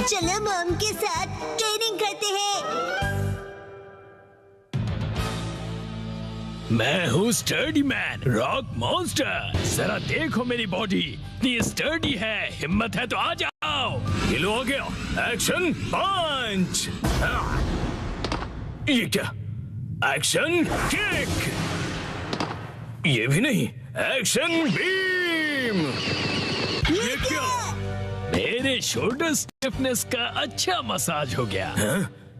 चलो मॉम के साथ ट्रेनिंग करते हैं। मैं हूँ स्टर्डी मैन, रॉक मॉन्स्टर। जरा देखो मेरी बॉडी इतनी स्टर्डी है। हिम्मत है तो आ जाओ। ये लो आ गया। एक्शन पंच। ये क्या? Action kick. ये भी नहीं। Action beam. ये क्या? मेरे शोल्डर स्टिफनेस का अच्छा मसाज हो गया।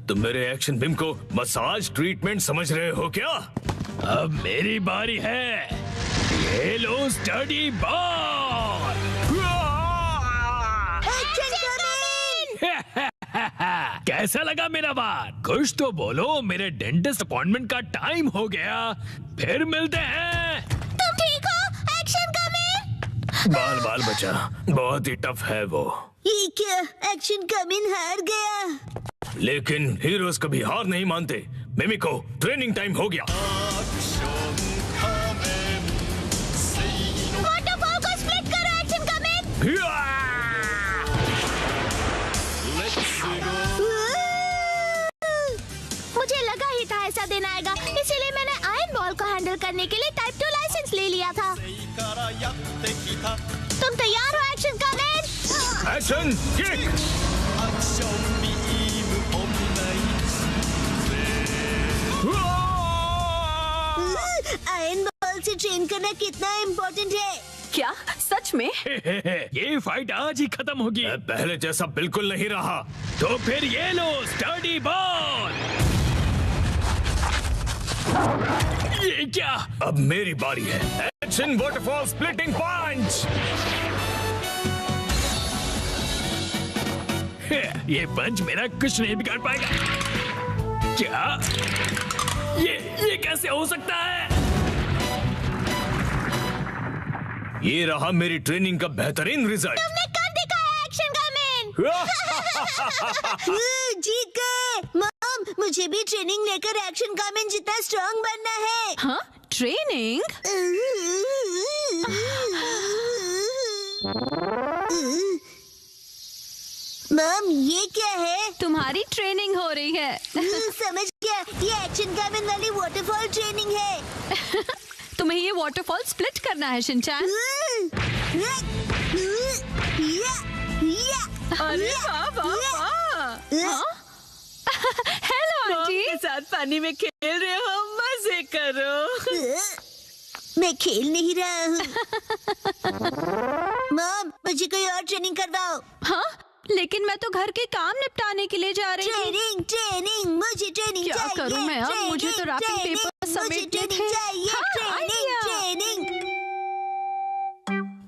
तुम मेरे एक्शन बीम को मसाज ट्रीटमेंट समझ रहे हो क्या? अब मेरी बारी है। ये लो स्टडी बॉल। कैसा लगा मेरा बार? कुछ तो बोलो। मेरे डेंटिस्ट अपॉइंटमेंट का टाइम हो गया। फिर मिलते हैं। तुम ठीक हो? Action coming. बाल बाल बचा, बहुत ही टफ है वो। ये क्या? एक्शन कमिंग हार गया। लेकिन हीरोज कभी हार नहीं मानते। मिमिको, ट्रेनिंग टाइम हो गया। वाटरफॉल को स्प्लिट करो। Action coming. मुझे लगा ही था ऐसा दिन आएगा, इसीलिए मैंने आयरन बॉल को हैंडल करने के लिए टाइप 2 लाइसेंस ले लिया था। तुम तैयार हो? Action coming. Action kick. Iron ball से ट्रेन करना कितना इम्पोर्टेंट है। क्या सच में? ये फाइट आज ही खत्म होगी। पहले जैसा बिल्कुल नहीं रहा। तो फिर ये लो स्टडी बॉल। ये क्या? अब मेरी बारी है। एक्शन वाटरफॉल स्प्लिटिंग पंच। ये पंच मेरा कुछ नहीं बिगाड़ पाएगा। क्या? ये कैसे हो सकता है? ये रहा मेरी ट्रेनिंग का बेहतरीन रिजल्ट। तुमने कर दिखाया एक्शन कमिंग। जीत गए। मॉम, मुझे भी ट्रेनिंग लेकर एक्शन कमिंग जितना स्ट्रांग बनना है। हाँ, ट्रेनिंग? मॉम, ये क्या है? तुम्हारी ट्रेनिंग हो रही है। समझ गया, ये एक्शन कमिंग वाली वाटरफॉल ट्रेनिंग है। तुम्हें ये वाटरफॉल स्प्लिट करना है शिनचैन। अरे वाह वाह वाह। Hello aunty. के साथ पानी में खेल रहे हो, मजे करो। मैं खेल नहीं रहा हूँ। मॉम, मुझे कोई और ट्रेनिंग करवाओ। हाँ, लेकिन मैं तो घर के काम निपटाने के लिए जा रही हूँ। ट्रेनिंग ट्रेनिंग, मुझे ट्रेनिंग क्या चाहिए। करूँ मैं अब? मुझे तो रैपिंग ट्रेनिंग, पेपर मुझे समेटने ट्रेनिंग थे। चाहिए। हाँ, ट्रेनिंग आइडिया। ट्रेनिंग।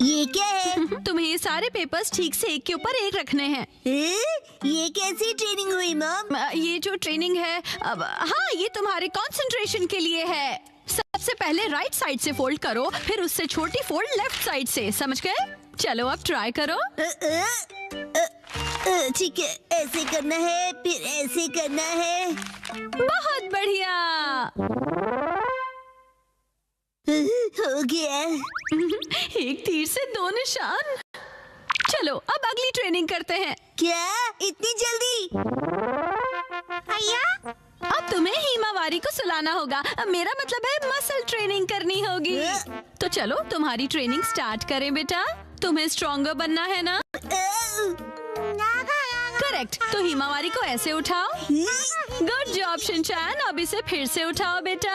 ये क्या है? तुम्हें ये सारे पेपर्स ठीक से एक के ऊपर एक रखने हैं। ये कैसी ट्रेनिंग हुई मॉम? ये जो ट्रेनिंग है, अब हाँ, ये तुम्हारे कंसंट्रेशन के लिए है। सबसे पहले राइट साइड से फोल्ड करो, फिर उससे छोटी फोल्ड लेफ्ट साइड से। समझ गए? चलो अब ट्राई करो। ठीक है, ऐसे करना है, फिर ऐसे करना है। बहुत बढ़िया। हो गया। एक तीर से दो निशान। चलो अब अगली ट्रेनिंग करते हैं। क्या इतनी जल्दी? भैया, अब तुम्हें हिमावारी को सुलाना होगा। मेरा मतलब है मसल ट्रेनिंग करनी होगी। तो चलो तुम्हारी ट्रेनिंग स्टार्ट करें बेटा। तुम्हें स्ट्रॉन्गर बनना है ना? करेक्ट। तो हिमावारी को ऐसे उठाओ। Good job Shinchan. अब इसे फिर से उठाओ बेटा।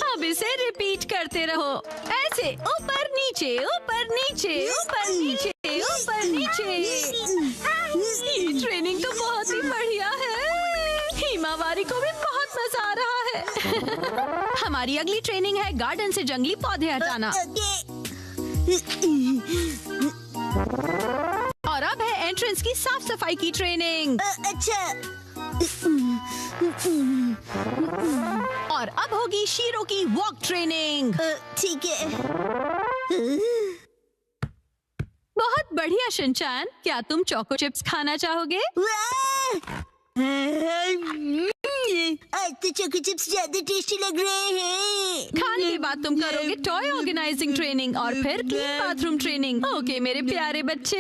अब इसे रिपीट करते रहो। ऐसे ऊपर नीचे ऊपर नीचे ऊपर नीचे ऊपर नीचे। ये ट्रेनिंग तो बहुत ही बढ़िया है। हिमावारी को भी बहुत मजा आ रहा है। हमारी अगली ट्रेनिंग है गार्डन से जंगली पौधे हटाना। और अब है एंट्रेंस की साफ सफाई की ट्रेनिंग। अच्छा। और अब होगी शीरो की वॉक ट्रेनिंग। ठीक है। बहुत बढ़िया शिनचैन। क्या तुम चोको चिप्स खाना चाहोगे? आज तो चोको चिप्स ज्यादा टेस्टी लग रहे हैं। खाने के बाद तुम करोगे टॉय ऑर्गेनाइजिंग ट्रेनिंग और फिर क्लीन बाथरूम ट्रेनिंग। ओके मेरे प्यारे बच्चे।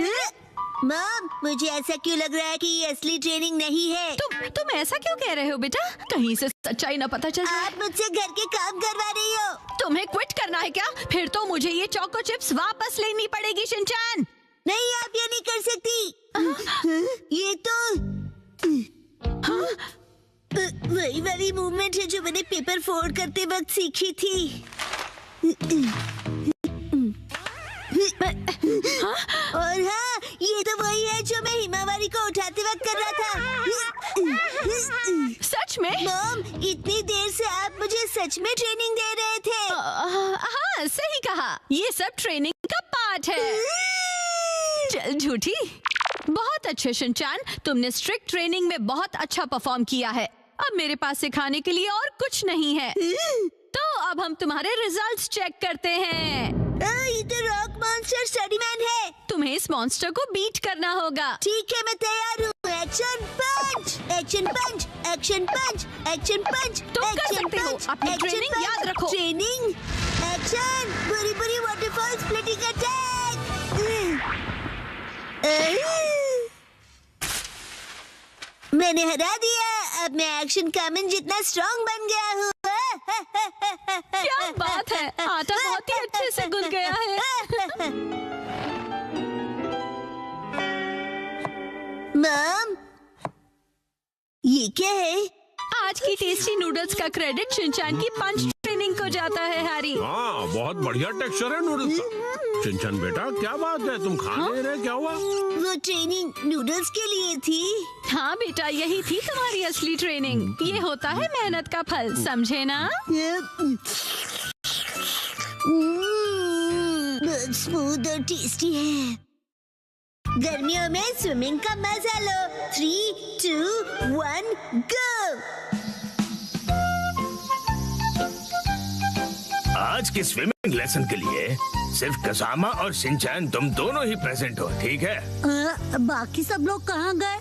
मॉम, मुझे ऐसा क्यों लग रहा है कि ये असली ट्रेनिंग नहीं है? तुम ऐसा क्यों कह रहे हो बेटा? कहीं से सच्चाई ना पता चल जाए। आप मुझसे घर के काम करवा रही हो। तुम्हें क्विट करना है क्या? फिर तो मुझे ये चोको चिप्स वापस लेनी पड़ेगी शिनचैन। नहीं, आप ये नहीं कर सकती। ये तो वही वाली मूवमेंट है जो मैंने पेपर फोल्ड करते वक्त सीखी थी। और हाँ, ये तो वही है जो मैं हिमावारी को उठाते वक्त कर रहा था। सच में? मॉम, इतनी देर से आप मुझे सच में ट्रेनिंग दे रहे थे। हाँ, सही कहा। ये सब ट्रेनिंग का पार्ट है। चल झूठी। बहुत अच्छे शिनचैन, तुमने स्ट्रिक्ट ट्रेनिंग में बहुत अच्छा परफॉर्म किया है। अब मेरे पास सिखाने के लिए और कुछ नहीं है। तो अब हम तुम्हारे रिजल्ट्स चेक करते हैं। ये तो रॉक मॉन्स्टर स्टडी मैन है। तुम्हें इस मॉन्स्टर को बीट करना होगा। ठीक है, मैं तैयार हूँ। एक्शन पंच, एक्शन पंच, एक्शन पंच, एक्शन पंच। तुम कर सकते हो। अपनी ट्रेनिंग याद रखो। ट्रेनिंग, एक्शन, बुरी बुरी वाटरफॉल स्प्लिटिंग अटैक। मैंने हरा दिया। अब मैं एक्शन कामन जितना स्ट्रॉन्ग बन गया हूँ। क्या बात है, आटा बहुत ही अच्छे से गुल गया है। मॉम, ये क्या है? आज की टेस्टी नूडल्स का क्रेडिट शिनचैन की पंच ट्रेनिंग को जाता है हैरी। हाँ, बहुत बढ़िया टेक्सचर है नूडल्स का। शिनचैन बेटा, क्या बात है, तुम खा नहीं रहे? क्या हुआ? वो ट्रेनिंग नूडल्स के लिए थी। हाँ बेटा, यही थी तुम्हारी असली ट्रेनिंग। ये होता है मेहनत का फल, समझे ना? बहुत स्मूथ और टेस्टी है। गर्मियों में स्विमिंग का मजा लो। 3, 2, 1, गो। आज के स्विमिंग लेसन के लिए सिर्फ कसामा और शिनचैन तुम दोनों ही प्रेजेंट हो, ठीक है? बाकी सब लोग कहाँ गए?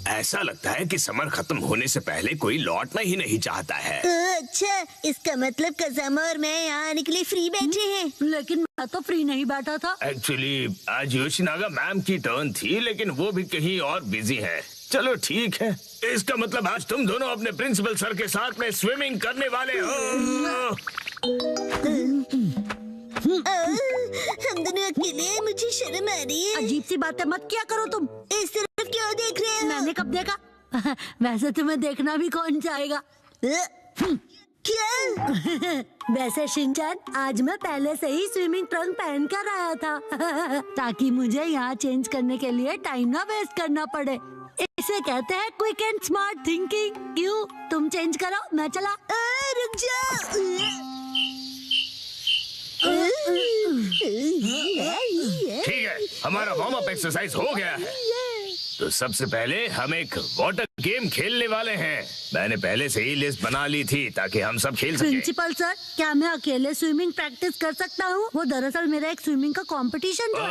ऐसा लगता है कि समर खत्म होने से पहले कोई लौटना ही नहीं चाहता है। अच्छा, इसका मतलब कसामा और मैं यहाँ आने के लिए फ्री बैठे हैं। लेकिन मैं तो फ्री नहीं बैठा था। एक्चुअली आज योशिनागा मैम की टर्न थी, लेकिन वो भी कहीं और बिजी है। चलो ठीक है, इसका मतलब आज तुम दोनों अपने प्रिंसिपल सर के साथ में स्विमिंग करने वाले हो। हम दोनों अकेले हैं, मुझे शर्म आ रही है। अजीब सी बातें मत किया करो तुम। इस तरफ क्यों देख रहे हो? मैंने कब देखा? वैसे तुम्हें देखना भी कौन चाहेगा? क्या? वैसे शिनचैन, आज मैं पहले से ही स्विमिंग ट्रंक पहन कर आया था ताकि मुझे यहाँ चेंज करने के लिए टाइम ना वेस्ट करना पड़े। इसे कहते हैं क्विक एंड स्मार्ट थिंकिंग। क्यों? तुम चेंज करो, मैं चला। रुक जाओ। ठीक है, हमारा वार्म अप एक्सरसाइज हो गया है। तो सबसे पहले हम एक वाटर गेम खेलने वाले हैं। मैंने पहले से ही लिस्ट बना ली थी ताकि हम सब खेल सकें। प्रिंसिपल सर, क्या मैं अकेले स्विमिंग प्रैक्टिस कर सकता हूँ? वो दरअसल मेरा एक स्विमिंग का कंपटीशन था।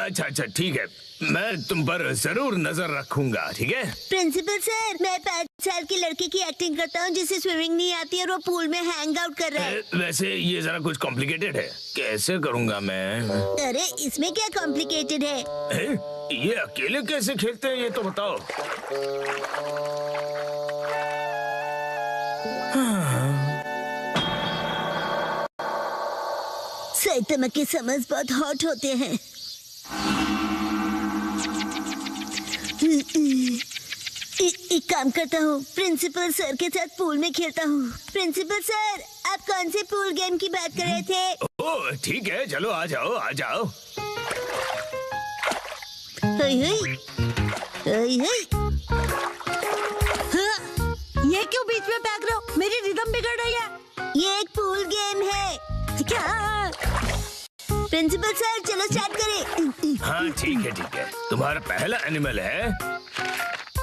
अच्छा अच्छा, ठीक है, मैं तुम पर जरूर नजर रखूंगा, ठीक है? प्रिंसिपल सर, मैं 5 साल के लड़के की एक्टिंग करता हूँ जिसे स्विमिंग नहीं आती और वो पूल में हैंग आउट कर रहा है। वैसे ये जरा कुछ कॉम्प्लिकेटेड है, कैसे करूँगा मैं? अरे इसमें क्या कॉम्प्लिकेटेड है? ये अकेले कैसे खेलते हैं ये तो बताओ। साइतामा के समर्स बहुत हॉट होते हैं। एक काम करता हूँ, प्रिंसिपल सर के साथ पूल में खेलता हूँ। प्रिंसिपल सर, आप कौन से पूल गेम की बात कर रहे थे? ओह ठीक है, चलो आ जाओ आ जाओ। ये क्यों बीच में फेंक रहे हो? मेरी रिदम बिगड़ रही है। ये एक पूल गेम है। क्या? प्रिंसिपल सर, चलो स्टार्ट करें। हाँ ठीक है, तुम्हारा पहला एनिमल है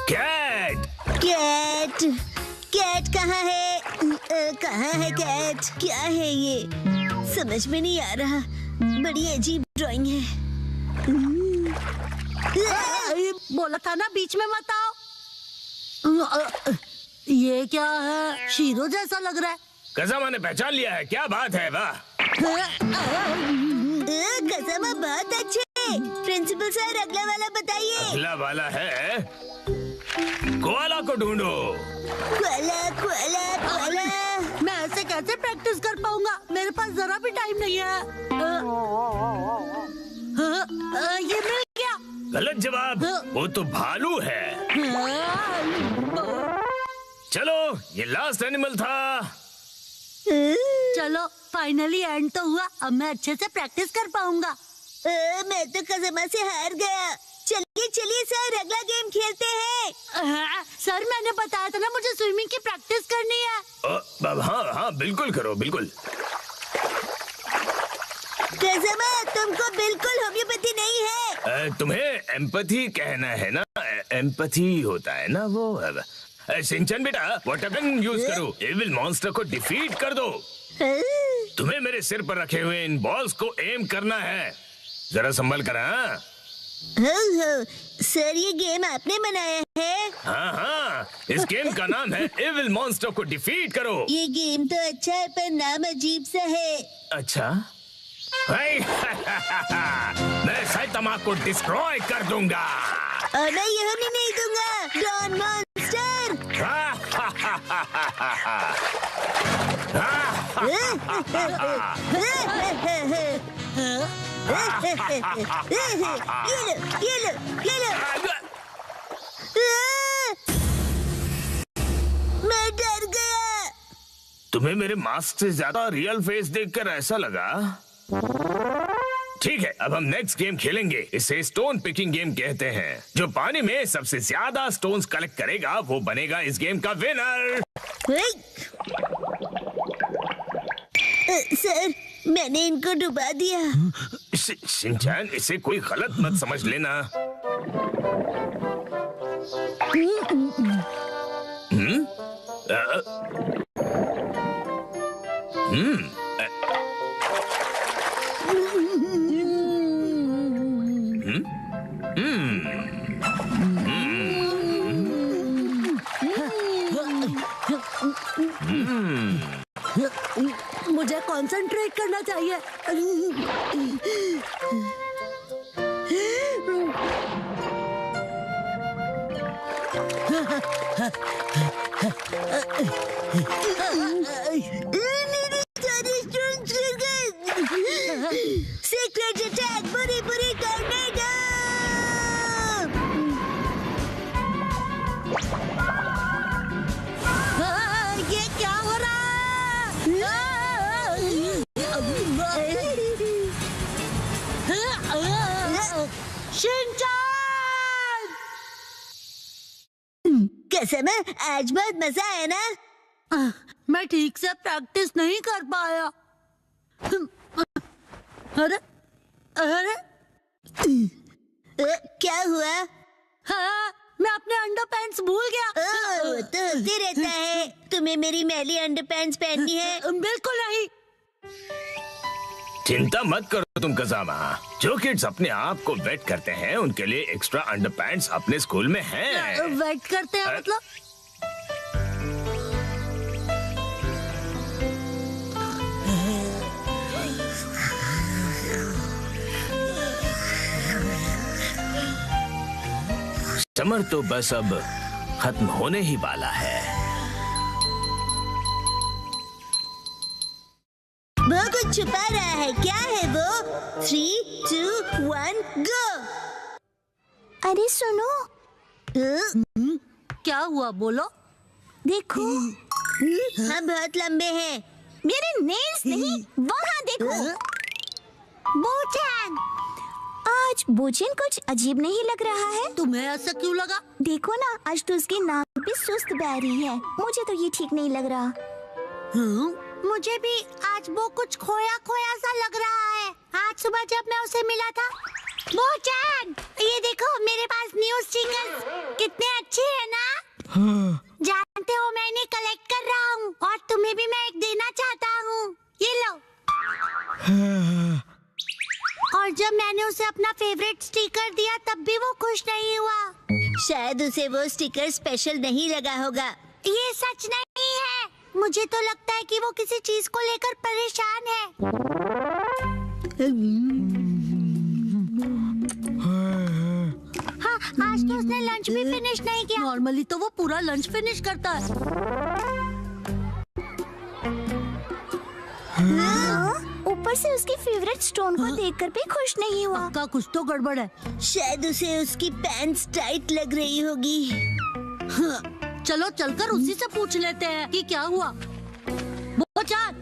कैट। कैट? कैट कहाँ है? कहाँ है कैट? क्या है ये? समझ में नहीं आ रहा। बड़ी अजीब ड्राइंग है। बोला था ना बीच में मत आओ। ये क्या है? शीरो जैसा लग रहा है। कसामा ने पहचान लिया है, क्या बात है? वाह, कसामा बहुत अच्छे प्रिंसिपल सर अगला वाला बताइए। अगला वाला है कोआला को ढूंढो। Cola Cola Cola. मैं ऐसे कैसे प्रैक्टिस कर पाऊंगा? मेरे पास जरा भी टाइम नहीं है। ये मिल गया। गलत जवाब, वो तो भालू है। चलो, ये लास्ट एनिमल था। चलो फाइनली एंड तो हुआ। अब मैं अच्छे से प्रैक्टिस कर पाऊंगा। मैं तो कसम से हार गया। चलिए चलिए सर अगला गेम खेलते हैं। सर मैंने बताया था ना मुझे स्विमिंग की प्रैक्टिस करनी है। हाँ हाँ बिल्कुल करो बिल्कुल। कसम तुमको बिल्कुल होम्योपैथी नहीं है। तुम्हें एम्पैथी कहना है ना? एम्पैथी होता है ना वो। शिनचैन बेटा वाटर गन यूज करो, एविल मॉन्स्टर को डिफीट कर दो। तुम्हें मेरे सिर पर रखे हुए इन बॉल्स को एम करना है। जरा संभल कर। सर ये गेम आपने बनाया है? हाँ, इस गेम का नाम है एविल मॉन्स्टर को डिफीट करो। ये गेम तो अच्छा है पर नाम अजीब सा है। अच्छा मैं साइतामा को डिस्ट्रॉय कर दूंगा। और मैं ये होने नहीं दूंगा। Don monster. ये लो। मैं डर गया। तुम्हें मेरे मास्क से ज्यादा रियल फेस देखकर ऐसा लगा? ठीक है, अब हम नेक्स्ट गेम खेलेंगे। इसे स्टोन पिकिंग गेम कहते हैं। जो पानी में सबसे ज्यादा स्टोन्स कलेक्ट करेगा वो बनेगा इस गेम का विनर। सर मैंने इनको डुबा दिया। शिनचैन इसे कोई गलत मत समझ लेना। मुझे कंसंट्रेट करना चाहिए। सीक्रेट अटैक बुरी करने दो। ये क्या हो रहा है? शिनचैन! कसम है आज बहुत मजा आया ना। मैं ठीक से प्रैक्टिस नहीं कर पाया। अरे क्या हुआ? हाँ, मैं अपने अंडरपैंट्स भूल गया। वो तो होते रहता है। तुम्हें मेरी मैली अंडरपैंट्स पहननी है? बिल्कुल नहीं। चिंता मत करो तुम कजामा। जो किड्स अपने आप को वेट करते हैं उनके लिए एक्स्ट्रा अंडरपैंट्स अपने स्कूल में हैं। वेट करते हैं मतलब? समर तो बस अब खत्म होने ही वाला है। वो कुछ छुपा रहा है। क्या है वो? 3, 2, 1 गो। अरे सुनो, क्या हुआ बोलो? देखो हम बहुत लंबे हैं। मेरे नेल्स नहीं, वहाँ देखो। बोचैन, आज बोचैन कुछ अजीब नहीं लग रहा है। तुम्हें ऐसा क्यों लगा? देखो ना, आज तो उसकी नाक पे सुस्त बह रही है। मुझे तो ये ठीक नहीं लग रहा। मुझे भी आज वो कुछ खोया खोया सा लग रहा है। आज सुबह जब मैं उसे मिला था। बोचैन, ये देखो मेरे पास न्यू स्टिंगर्स कितने अच्छे हैं ना? जानते हो मैं इन्हें कलेक्ट कर रहा हूँ और तुम्हें भी मैं एक देना चाहता हूँ। ये लो। और जब मैंने उसे अपना फेवरेट स्टिकर दिया तब भी वो खुश नहीं हुआ। शायद उसे वो स्टिकर स्पेशल नहीं लगा होगा। ये सच नहीं है। मुझे तो लगता है कि वो किसी चीज को लेकर परेशान है। आज तो उसने लंच भी फिनिश नहीं किया। नॉर्मली तो वो पूरा लंच फिनिश करता है। ऊपर से उसकी फेवरेट स्टोन को देखकर भी खुश नहीं हुआ। पक्का कुछ तो गड़बड़ है। शायद उसे उसकी पैंट्स टाइट लग रही होगी। चलो चलकर उसी से पूछ लेते हैं कि क्या हुआ। बोचार,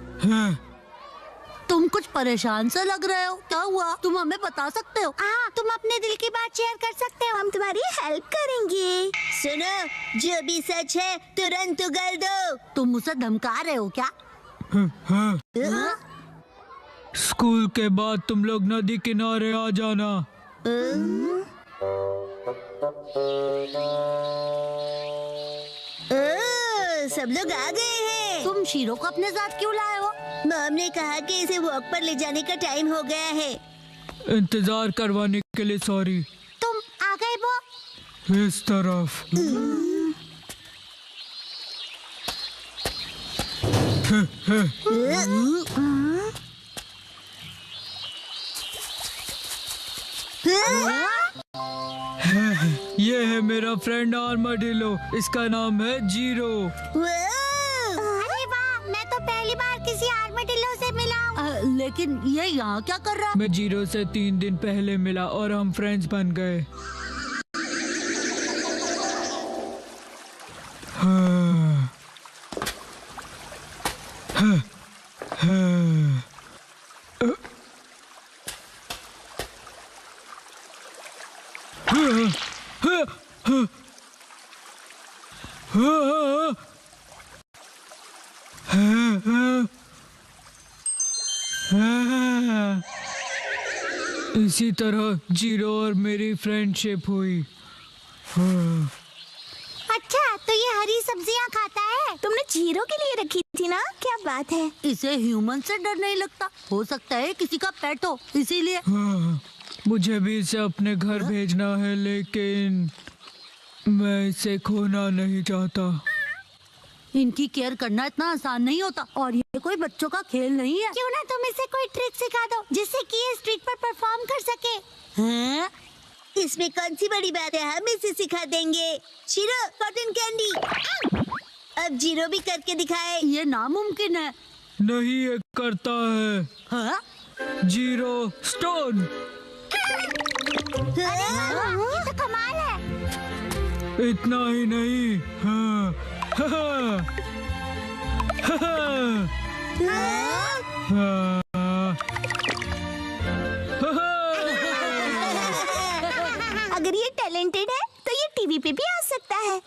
तुम कुछ परेशान से लग रहे हो, क्या हुआ? तुम हमें बता सकते हो? हाँ, तुम अपने दिल की बात शेयर कर सकते हो, हम तुम्हारी हेल्प करेंगे। सुनो, जो भी सच है तुरंत उगल दो। तुम उसे धमका रहे हो क्या? स्कूल के बाद तुम लोग नदी किनारे आ जाना। सब लोग आ गए हैं। तुम शीरो को अपने साथ क्यों लाए हो? मॉम ने कहा कि इसे वॉक पर ले जाने का टाइम हो गया है। इंतजार करवाने के लिए सॉरी। तुम आ गए वो? इस तरफ। ये है मेरा फ्रेंड आर्माडिलो, इसका नाम है जीरो। अरे वाह, मैं तो पहली बार किसी आर्माडिलो से मिला हूँ। लेकिन ये यहाँ क्या कर रहा है? मैं जीरो से 3 दिन पहले मिला और हम फ्रेंड्स बन गए। इसी तरह जीरो और मेरी फ्रेंडशिप हुई। अच्छा, तो ये हरी सब्जियाँ खाता है? तुमने जीरो के लिए रखी थी ना? क्या बात है। इसे ह्यूमन से डर नहीं लगता। हो सकता है किसी का पेट हो, इसीलिए। मुझे भी इसे अपने घर भेजना है, लेकिन मैं इसे खोना नहीं चाहता। इनकी केयर करना इतना आसान नहीं होता और ये कोई बच्चों का खेल नहीं है। क्यों ना तुम इसे कोई ट्रिक सिखा दो जिससे कि ये स्ट्रीट पर परफॉर्म कर सके। हैं? इसमें कौन सी बड़ी बात है, हम इसे सिखा देंगे। Shero, cotton candy. अब जीरो भी करके दिखाए। ये नामुमकिन है। नहीं, ये करता है। हाँ? Zero stone. ये तो कमाल है। इतना ही नहीं। हाँ। अगर ये टैलेंटेड है तो ये टीवी पे भी आ सकता है।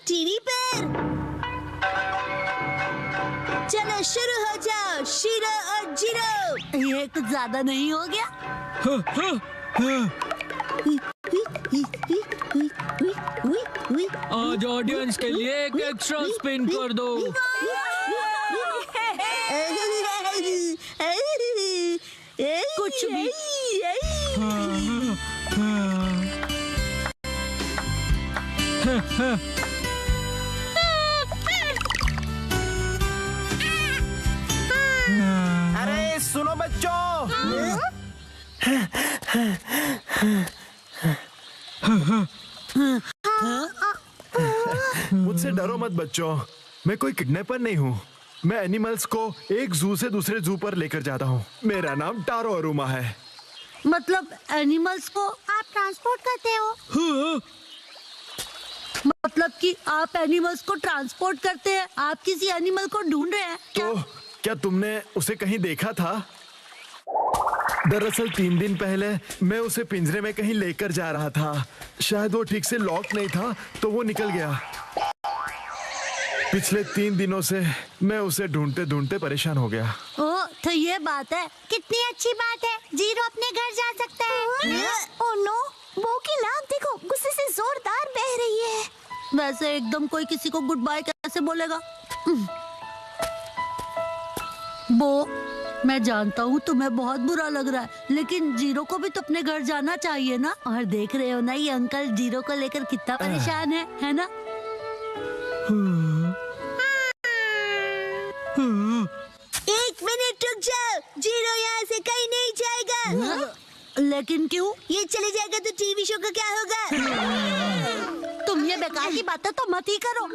टीवी पर। चलो शुरू हो जाओ, शीरो और जीरो। ये कुछ ज्यादा नहीं हो गया? आज ऑडियंस के लिए एक एक्स्ट्रा स्पिन कर दो। कुछ भी। अरे सुनो बच्चों, मुझसे डरो मत बच्चों, मैं कोई किडनैपर नहीं हूँ। मैं एनिमल्स को एक जू से दूसरे जू पर लेकर जाता हूँ। मेरा नाम टारो अरुमा है। मतलब एनिमल्स को आप ट्रांसपोर्ट करते हो? मतलब कि आप एनिमल्स को ट्रांसपोर्ट करते हैं? आप किसी एनिमल को ढूंढ रहे हैं क्या? तो क्या तुमने उसे कहीं देखा था? दरअसल 3 दिन पहले मैं उसे पिंजरे में कहीं लेकर जा रहा था। शायद वो ठीक से लॉक नहीं था तो वो निकल गया। पिछले 3 दिनों से मैं उसे ढूंढते ढूंढते परेशान हो गया। ओ, तो ये बात है। कितनी अच्छी बात है, जीरो अपने घर जा सकता है। ओह नो, बो की नाक देखो, गुस्से से जोरदार बह रही है। वैसे एकदम कोई किसी को गुड बाय कैसे बोलेगा? बो, मैं जानता हूँ तुम्हें बहुत बुरा लग रहा है, लेकिन जीरो को भी तो अपने घर जाना चाहिए ना। और देख रहे हो ना ये अंकल जीरो को लेकर कितना परेशान है ना? एक मिनट रुक जाओ, जीरो यहाँ से कहीं नहीं जाएगा। लेकिन क्यों? ये चले जाएगा तो टीवी शो का क्या होगा? बेकार की बातें तो मत ही करो।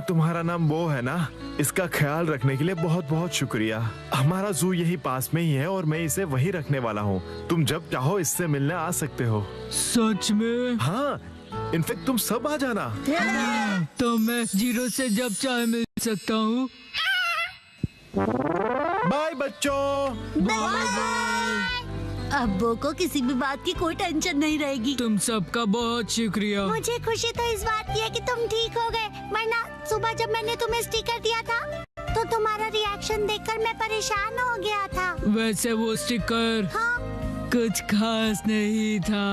तुम्हारा नाम वो है ना? इसका ख्याल रखने के लिए बहुत बहुत शुक्रिया। हमारा जू यही पास में ही है और मैं इसे वही रखने वाला हूँ। तुम जब चाहो इससे मिलने आ सकते हो। सच में? हाँ, इनफेक्ट तुम सब आ जाना। तो मैं जीरो से जब चाहे मिल सकता हूँ। बाय बच्चों। अब वो को किसी भी बात की कोई टेंशन नहीं रहेगी। तुम सबका बहुत शुक्रिया। मुझे खुशी तो इस बात की है कि तुम ठीक हो गए, वरना सुबह जब मैंने तुम्हें स्टिकर दिया था तो तुम्हारा रिएक्शन देखकर मैं परेशान हो गया था। वैसे वो स्टिकर हाँ, कुछ खास नहीं था।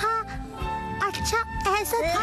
हाँ, अच्छा ऐसा था।